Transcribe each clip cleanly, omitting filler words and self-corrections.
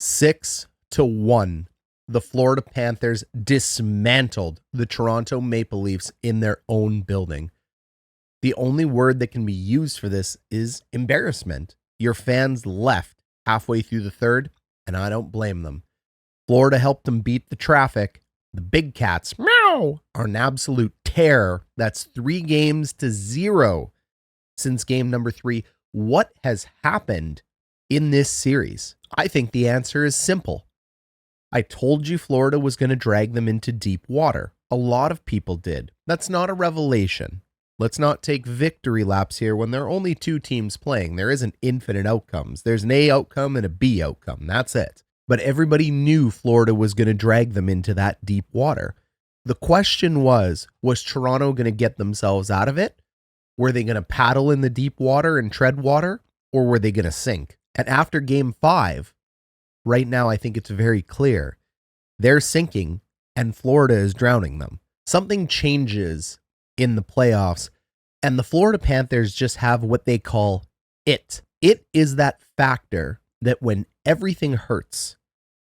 6-1. The Florida Panthers dismantled the Toronto Maple Leafs in their own building. The only word that can be used for this is embarrassment. Your fans left halfway through the third, and I don't blame them. Florida helped them beat the traffic. The Big Cats, meow, are an absolute tear. That's 3-0 since game number 3. What has happened in this series? I think the answer is simple. I told you Florida was going to drag them into deep water. A lot of people did. That's not a revelation. Let's not take victory laps here when there are only 2 teams playing. There isn't infinite outcomes. There's an A outcome and a B outcome. That's it. But everybody knew Florida was going to drag them into that deep water. The question was Toronto going to get themselves out of it? Were they going to paddle in the deep water and tread water? Or were they going to sink? And after game 5, right now I think it's very clear. They're sinking and Florida is drowning them. Something changes in the playoffs, and the Florida Panthers just have what they call it. It is that factor that when everything hurts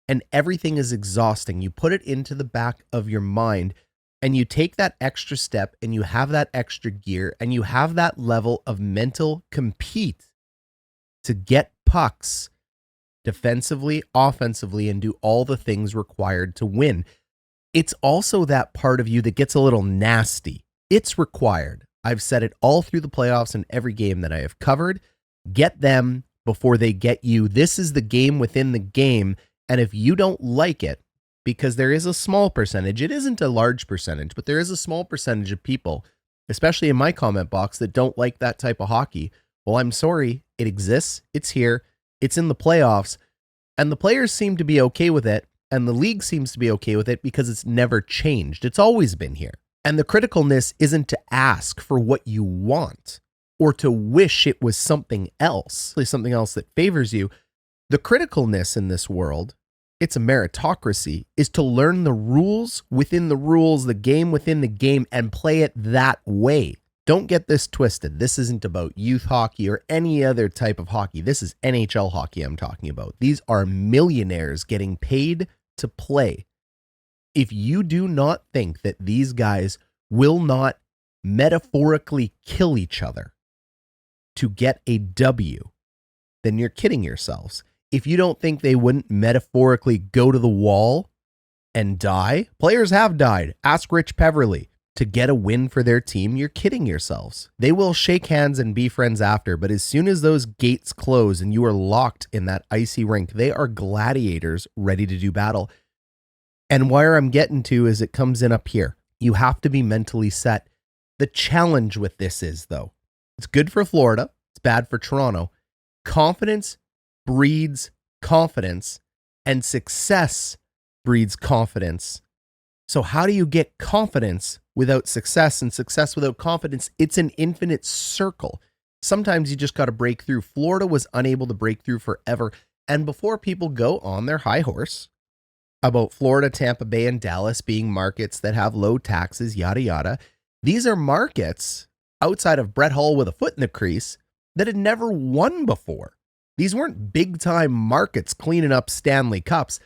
and everything is exhausting, you put it into the back of your mind and you take that extra step and you have that extra gear and you have that level of mental compete to get pucks defensively, offensively, and do all the things required to win. It's also that part of you that gets a little nasty. It's required. I've said it all through the playoffs and every game that I have covered. Get them before they get you. This is the game within the game. And if you don't like it, because there is a small percentage, it isn't a large percentage, but there is a small percentage of people, especially in my comment box, that don't like that type of hockey. Well, I'm sorry. It exists. It's here. It's in the playoffs. And the players seem to be okay with it. And the league seems to be okay with it because it's never changed. It's always been here. And the criticalness isn't to ask for what you want or to wish it was something else that favors you. The criticalness in this world, it's a meritocracy, is to learn the rules within the rules, the game within the game, and play it that way. Don't get this twisted. This isn't about youth hockey or any other type of hockey. This is NHL hockey I'm talking about. These are millionaires getting paid to play. If you do not think that these guys will not metaphorically kill each other to get a W, then you're kidding yourselves. If you don't think they wouldn't metaphorically go to the wall and die, players have died. Ask Rich Peverly to get a win for their team. You're kidding yourselves. They will shake hands and be friends after, but as soon as those gates close and you are locked in that icy rink, they are gladiators ready to do battle. And where I'm getting to is it comes in up here. You have to be mentally set. The challenge with this is, though, it's good for Florida. It's bad for Toronto. Confidence breeds confidence, and success breeds confidence. So how do you get confidence without success and success without confidence? It's an infinite circle. Sometimes you just got to break through. Florida was unable to break through forever. And before people go on their high horse about Florida, Tampa Bay, and Dallas being markets that have low taxes, yada, yada, these are markets outside of Brett Hull with a foot in the crease that had never won before. These weren't big-time markets cleaning up Stanley Cups.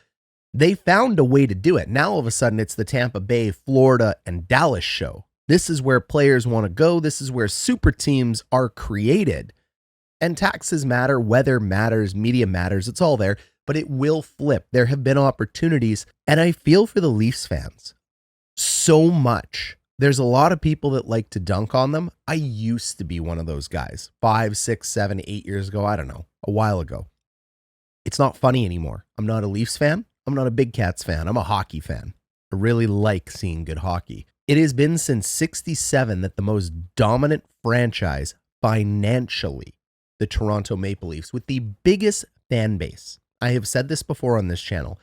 They found a way to do it. Now, all of a sudden, it's the Tampa Bay, Florida, and Dallas show. This is where players want to go. This is where super teams are created. And taxes matter, weather matters, media matters. It's all there, but it will flip. There have been opportunities, and I feel for the Leafs fans so much. There's a lot of people that like to dunk on them. I used to be one of those guys 5, 6, 7, 8 years ago. I don't know, a while ago. It's not funny anymore. I'm not a Leafs fan. I'm not a Big Cats fan. I'm a hockey fan. I really like seeing good hockey. It has been since '67 that the most dominant franchise financially, the Toronto Maple Leafs, with the biggest fan base. I have said this before on this channel.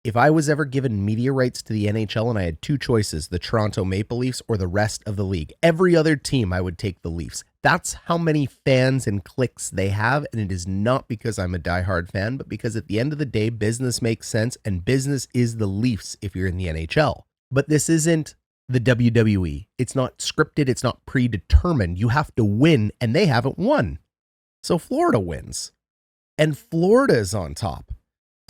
If I was ever given media rights to the NHL and I had 2 choices, the Toronto Maple Leafs or the rest of the league, every other team, I would take the Leafs. That's how many fans and cliques they have, and it is not because I'm a diehard fan, but because at the end of the day, business makes sense, and business is the Leafs if you're in the NHL. But this isn't the WWE. It's not scripted. It's not predetermined. You have to win, and they haven't won. So Florida wins, and Florida is on top.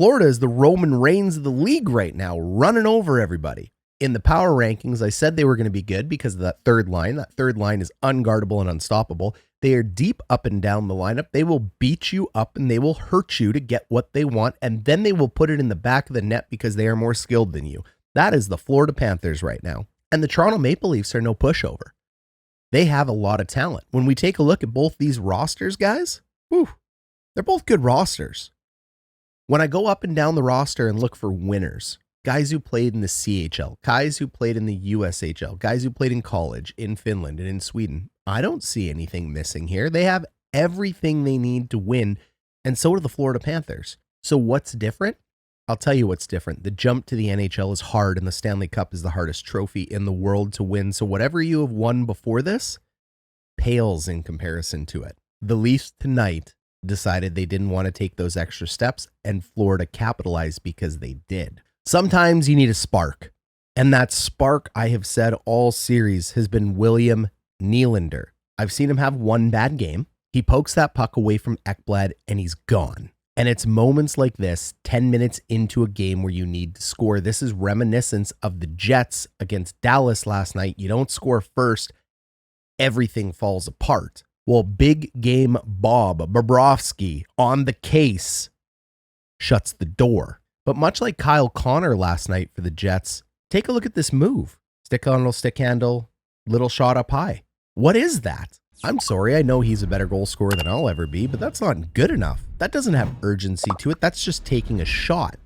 Florida is the Roman Reigns of the league right now, running over everybody. In the power rankings, I said they were going to be good because of that third line. That third line is unguardable and unstoppable. They are deep up and down the lineup. They will beat you up and they will hurt you to get what they want, and then they will put it in the back of the net because they are more skilled than you. That is the Florida Panthers right now. And the Toronto Maple Leafs are no pushover. They have a lot of talent. When we take a look at both these rosters, guys, they're both good rosters. When I go up and down the roster and look for winners, guys who played in the CHL, guys who played in the USHL, guys who played in college, in Finland and in Sweden, I don't see anything missing here. They have everything they need to win, and so do the Florida Panthers. So what's different? I'll tell you what's different. The jump to the NHL is hard, and the Stanley Cup is the hardest trophy in the world to win. So whatever you have won before this pales in comparison to it. The Leafs tonight decided they didn't want to take those extra steps, and Florida capitalized because they did. Sometimes you need a spark, and that spark, I have said all series, has been William Nylander. I've seen him have one bad game. He pokes that puck away from Ekblad, and he's gone. And it's moments like this, 10 minutes into a game where you need to score. This is reminiscent of the Jets against Dallas last night. You don't score first, everything falls apart. Well, big game Bobrovsky on the case shuts the door. But much like Kyle Connor last night for the Jets, take a look at this move. Stick handle, stick handle, little shot up high. What is that? I'm sorry, I know he's a better goal scorer than I'll ever be, but that's not good enough. That doesn't have urgency to it. That's just taking a shot.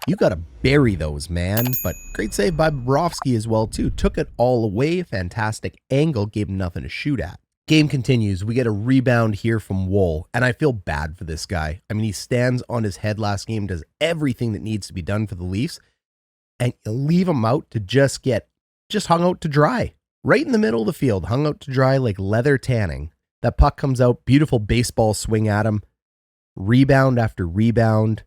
You got to bury those, man. But great save by Bobrovsky as well, too. Took it all away. Fantastic angle. Gave him nothing to shoot at. Game continues. We get a rebound here from Woll, and I feel bad for this guy. I mean, he stands on his head last game, does everything that needs to be done for the Leafs, and you leave him out to just hung out to dry. Right in the middle of the field, hung out to dry like leather tanning. That puck comes out, beautiful baseball swing at him, rebound after rebound,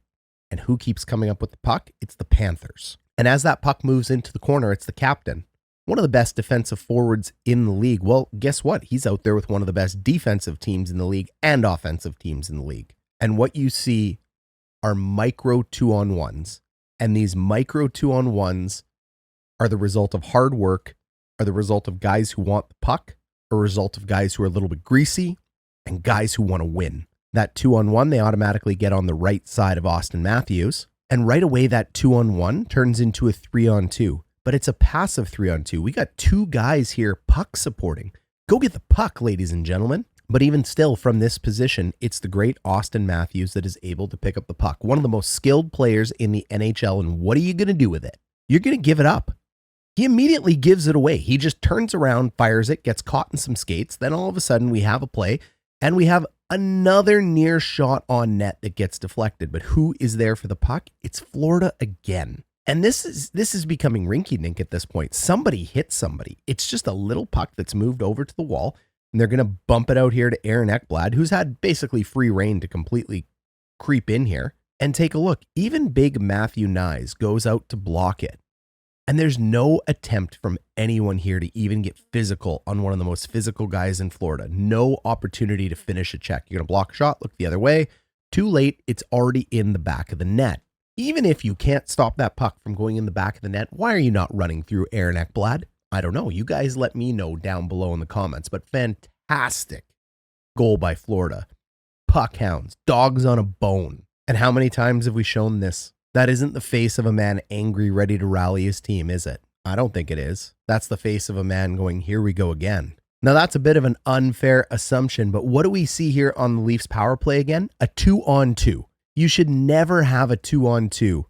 and who keeps coming up with the puck? It's the Panthers. And as that puck moves into the corner, it's the captain. One of the best defensive forwards in the league. Well, guess what? He's out there with one of the best defensive teams in the league and offensive teams in the league. And what you see are micro 2-on-1s. And these micro 2-on-1s are the result of hard work, are the result of guys who want the puck, a result of guys who are a little bit greasy, and guys who want to win. That 2-on-1, they automatically get on the right side of Auston Matthews. And right away, that 2-on-1 turns into a 3-on-2. But it's a passive 3-on-2. We got two guys here puck supporting. Go get the puck, ladies and gentlemen. But even still, from this position, it's the great Auston Matthews that is able to pick up the puck. One of the most skilled players in the NHL. And what are you going to do with it? You're going to give it up. He immediately gives it away. He just turns around, fires it, gets caught in some skates. Then all of a sudden we have a play and we have another near shot on net that gets deflected. But who is there for the puck? It's Florida again. And this is becoming rinky-dink at this point. Somebody hit somebody. It's just a little puck that's moved over to the wall, and they're going to bump it out here to Aaron Ekblad, who's had basically free reign to completely creep in here. And take a look. Even big Matthew Nyes goes out to block it. And there's no attempt from anyone here to even get physical on one of the most physical guys in Florida. No opportunity to finish a check. You're going to block a shot, look the other way. Too late, it's already in the back of the net. Even if you can't stop that puck from going in the back of the net, why are you not running through Aaron Ekblad? I don't know. You guys let me know down below in the comments. But fantastic goal by Florida. Puck hounds, dogs on a bone. And how many times have we shown this? That isn't the face of a man angry, ready to rally his team, is it? I don't think it is. That's the face of a man going, here we go again. Now, that's a bit of an unfair assumption, but what do we see here on the Leafs power play again? A 2-on-2. You should never have a 2-on-2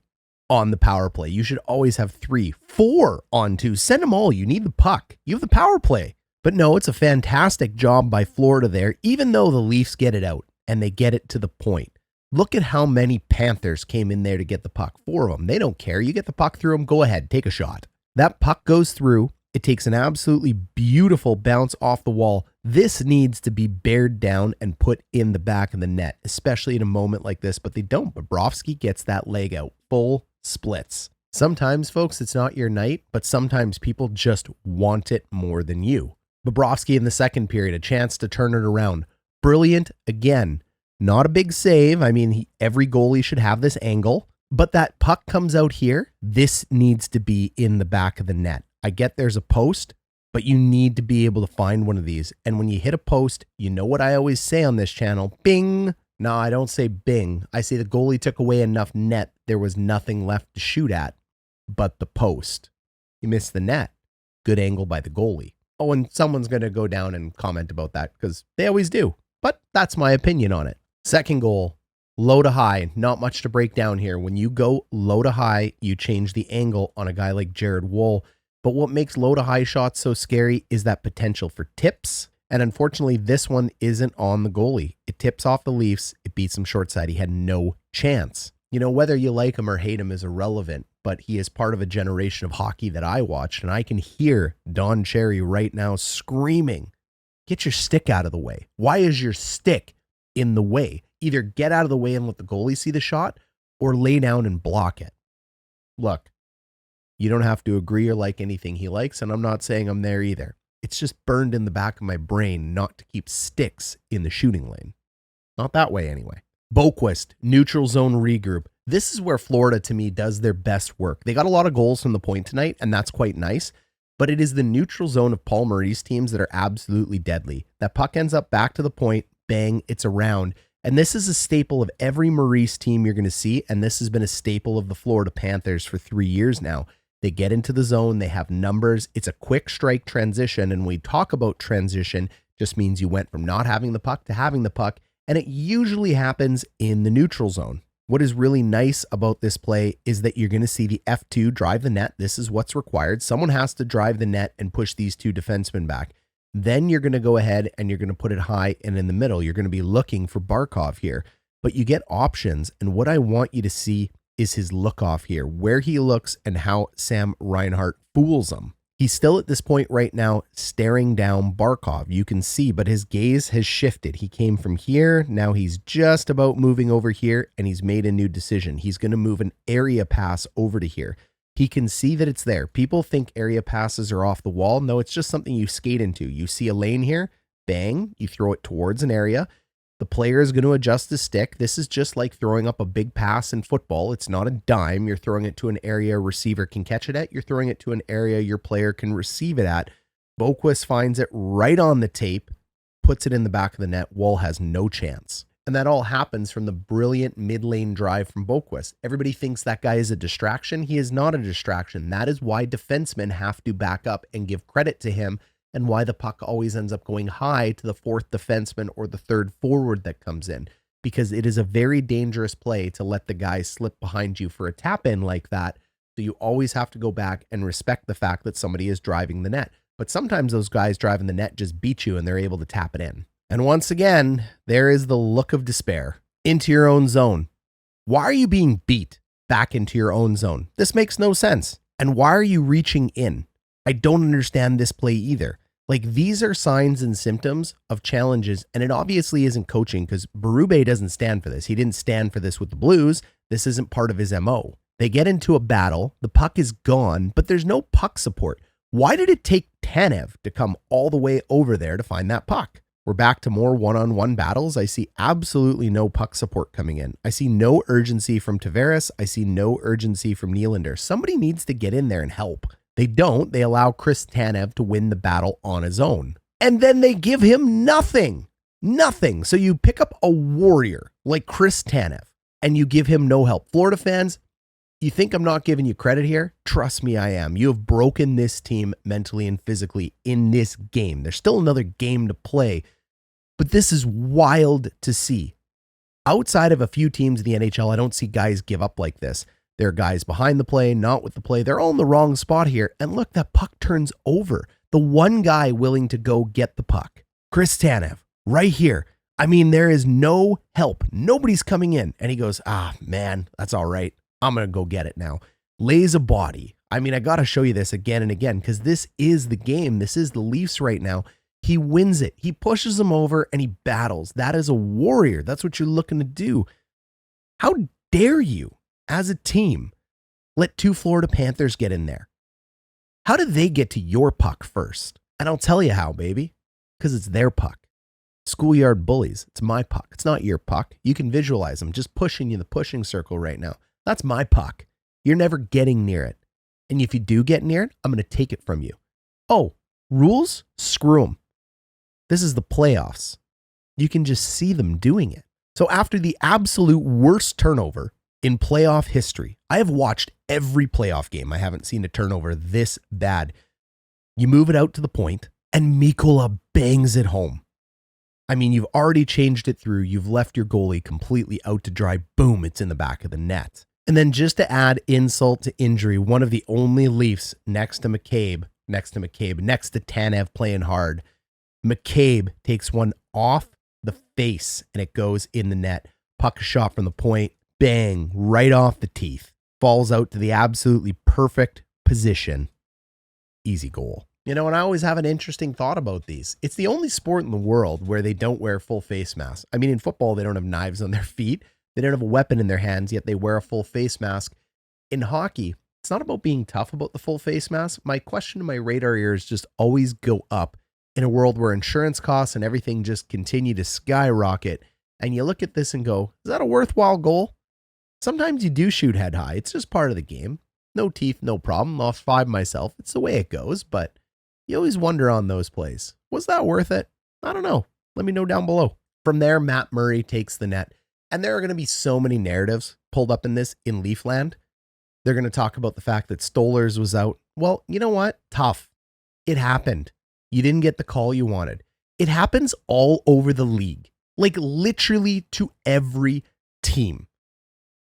on the power play. You should always have 3, 4-on-2. Send them all. You need the puck. You have the power play. But no, it's a fantastic job by Florida there, even though the Leafs get it out and they get it to the point. Look at how many Panthers came in there to get the puck. 4 of them. They don't care. You get the puck through them, go ahead, take a shot. That puck goes through. It takes an absolutely beautiful bounce off the wall. This needs to be bared down and put in the back of the net, especially in a moment like this, but they don't. Bobrovsky gets that leg out. Full splits. Sometimes, folks, it's not your night, but sometimes people just want it more than you. Bobrovsky in the second period, a chance to turn it around. Brilliant again. Not a big save. I mean, every goalie should have this angle, But that puck comes out here. This needs to be in the back of the net. I get there's a post, but you need to be able to find one of these. And when you hit a post, you know what I always say on this channel, bing. No, I don't say bing. I say the goalie took away enough net. There was nothing left to shoot at but the post. You missed the net. Good angle by the goalie. Oh, and someone's going to go down and comment about that because they always do. But that's my opinion on it. Second goal, low to high. Not much to break down here. When you go low to high, you change the angle on a guy like Jared Woll. But what makes low to high shots so scary is that potential for tips. And unfortunately, this one isn't on the goalie. It tips off the Leafs. It beats him short side. He had no chance. You know, whether you like him or hate him is irrelevant, but he is part of a generation of hockey that I watched, and I can hear Don Cherry right now screaming, get your stick out of the way. Why is your stick in the way? Either get out of the way and let the goalie see the shot or lay down and block it. Look, you don't have to agree or like anything he likes, and I'm not saying I'm there either. It's just burned in the back of my brain not to keep sticks in the shooting lane. Not that way anyway. Boqvist, neutral zone regroup. This is where Florida, to me, does their best work. They got a lot of goals from the point tonight, and that's quite nice. But it is the neutral zone of Paul Maurice teams that are absolutely deadly. That puck ends up back to the point, bang, it's around. And this is a staple of every Maurice team you're going to see, and this has been a staple of the Florida Panthers for 3 years now. They get into the zone, they have numbers, it's a quick strike transition, and when we talk about transition, just means you went from not having the puck to having the puck, and it usually happens in the neutral zone. What is really nice about this play is that you're going to see the F2 drive the net. This is what's required. Someone has to drive the net and push these two defensemen back. Then you're going to go ahead and you're going to put it high and in the middle. You're going to be looking for Barkov here, but you get options, and what I want you to see is his look off here, where he looks and how Sam Reinhart fools him. He's still at this point right now staring down Barkov. You can see, but his gaze has shifted. He came from here. Now he's just about moving over here, and he's made a new decision. He's going to move an area pass over to here. He can see that it's there. People think area passes are off the wall. No, it's just something you skate into. You see a lane here, bang, you throw it towards an area. The player is going to adjust the stick. This is just like throwing up a big pass in football. It's not a dime. You're throwing it to an area a receiver can catch it at. You're throwing it to an area your player can receive it at. Boqvist finds it right on the tape, puts it in the back of the net. Woll has no chance. And that all happens from the brilliant mid-lane drive from Boqvist. Everybody thinks that guy is a distraction. He is not a distraction. That is why defensemen have to back up and give credit to him, and why the puck always ends up going high to the fourth defenseman or the third forward that comes in, because it is a very dangerous play to let the guy slip behind you for a tap in like that. So you always have to go back and respect the fact that somebody is driving the net. But sometimes those guys driving the net just beat you and they're able to tap it in. And once again, there is the look of despair. Into your own zone. Why are you being beat back into your own zone? This makes no sense. And why are you reaching in? I don't understand this play either. Like, these are signs and symptoms of challenges, and it obviously isn't coaching, because Berube doesn't stand for this. He didn't stand for this with the Blues. This isn't part of his MO. They get into a battle, the puck is gone, but there's no puck support. Why did it take Tanev to come all the way over there to find that puck? We're back to more one-on-one battles. I see absolutely no puck support coming in. I see no urgency from Tavares. I see no urgency from Nylander. Somebody needs to get in there and help. They don't. They allow Chris Tanev to win the battle on his own. And then they give him nothing. Nothing. So you pick up a warrior like Chris Tanev and you give him no help. Florida fans, you think I'm not giving you credit here? Trust me, I am. You have broken this team mentally and physically in this game. There's still another game to play, but this is wild to see. Outside of a few teams in the NHL, I don't see guys give up like this. There are guys behind the play, not with the play. They're all in the wrong spot here. And look, that puck turns over. The one guy willing to go get the puck, Chris Tanev, right here. I mean, there is no help. Nobody's coming in. And he goes, man, that's all right. I'm going to go get it now. Lays a body. I mean, I got to show you this again and again, because this is the game. This is the Leafs right now. He wins it. He pushes them over and he battles. That is a warrior. That's what you're looking to do. How dare you, as a team, let two Florida Panthers get in there? How did they get to your puck first? And I'll tell you how, baby. Because it's their puck. Schoolyard bullies. It's my puck. It's not your puck. You can visualize them just pushing you in the pushing circle right now. That's my puck. You're never getting near it. And if you do get near it, I'm going to take it from you. Oh, rules? Screw them. This is the playoffs. You can just see them doing it. So after the absolute worst turnover in playoff history, I have watched every playoff game. I haven't seen a turnover this bad. You move it out to the point, and Mikkola bangs it home. I mean, you've already changed it through. You've left your goalie completely out to dry. Boom, it's in the back of the net. And then just to add insult to injury, one of the only Leafs next to Tanev playing hard, McCabe takes one off the face and it goes in the net. Puck shot from the point, bang, right off the teeth. Falls out to the absolutely perfect position. Easy goal. You know, and I always have an interesting thought about these. It's the only sport in the world where they don't wear full face masks. I mean, in football, they don't have knives on their feet. They don't have a weapon in their hands, yet they wear a full face mask. In hockey, it's not about being tough about the full face mask. My question to my radar ears just always go up in a world where insurance costs and everything just continue to skyrocket. And you look at this and go, is that a worthwhile goal? Sometimes you do shoot head high. It's just part of the game. No teeth, no problem. Lost 5 myself. It's the way it goes, but you always wonder on those plays. Was that worth it? I don't know. Let me know down below. From there, Matt Murray takes the net. And there are going to be so many narratives pulled up in this in Leafland. They're going to talk about the fact that Stolarz was out. Well, you know what? Tough. It happened. You didn't get the call you wanted. It happens all over the league. Like literally to every team.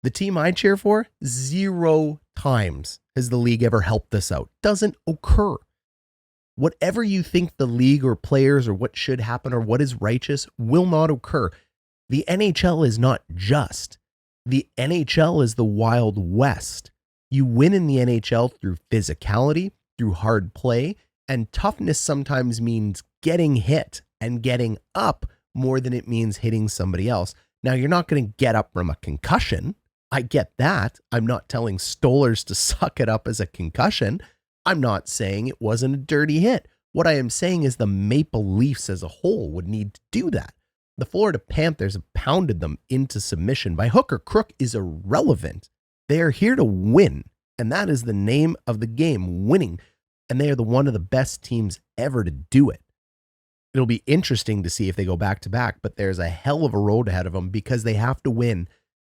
The team I cheer for, 0 times has the league ever helped this out. Doesn't occur. Whatever you think the league or players or what should happen or what is righteous will not occur. The NHL is not just. The NHL is the Wild West. You win in the NHL through physicality, through hard play, and toughness sometimes means getting hit and getting up more than it means hitting somebody else. Now, you're not going to get up from a concussion. I get that. I'm not telling Stolarz to suck it up as a concussion. I'm not saying it wasn't a dirty hit. What I am saying is the Maple Leafs as a whole would need to do that. The Florida Panthers have pounded them into submission. By hook or crook is irrelevant. They are here to win, and that is the name of the game, winning. And they are one of the best teams ever to do it. It'll be interesting to see if they go back-to-back, but there's a hell of a road ahead of them because they have to win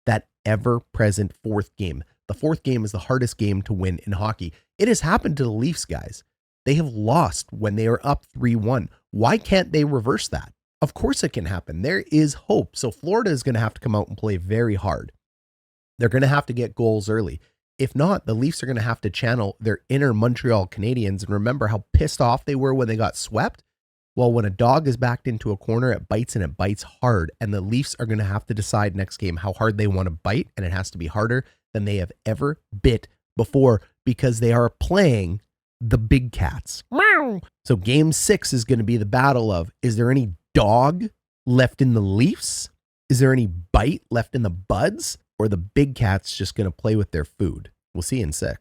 that ever-present 4th game. The 4th game is the hardest game to win in hockey. It has happened to the Leafs, guys. They have lost when they are up 3-1. Why can't they reverse that? Of course it can happen. There is hope. So Florida is going to have to come out and play very hard. They're going to have to get goals early. If not, the Leafs are going to have to channel their inner Montreal Canadiens and remember how pissed off they were when they got swept. Well, when a dog is backed into a corner, it bites and it bites hard. And the Leafs are going to have to decide next game how hard they want to bite. And it has to be harder than they have ever bit before because they are playing the big cats. Meow. So game 6 is going to be the battle of, is there any dog left in the Leafs? Is there any bite left in the Buds? Or the big cat's just going to play with their food? We'll see in 6.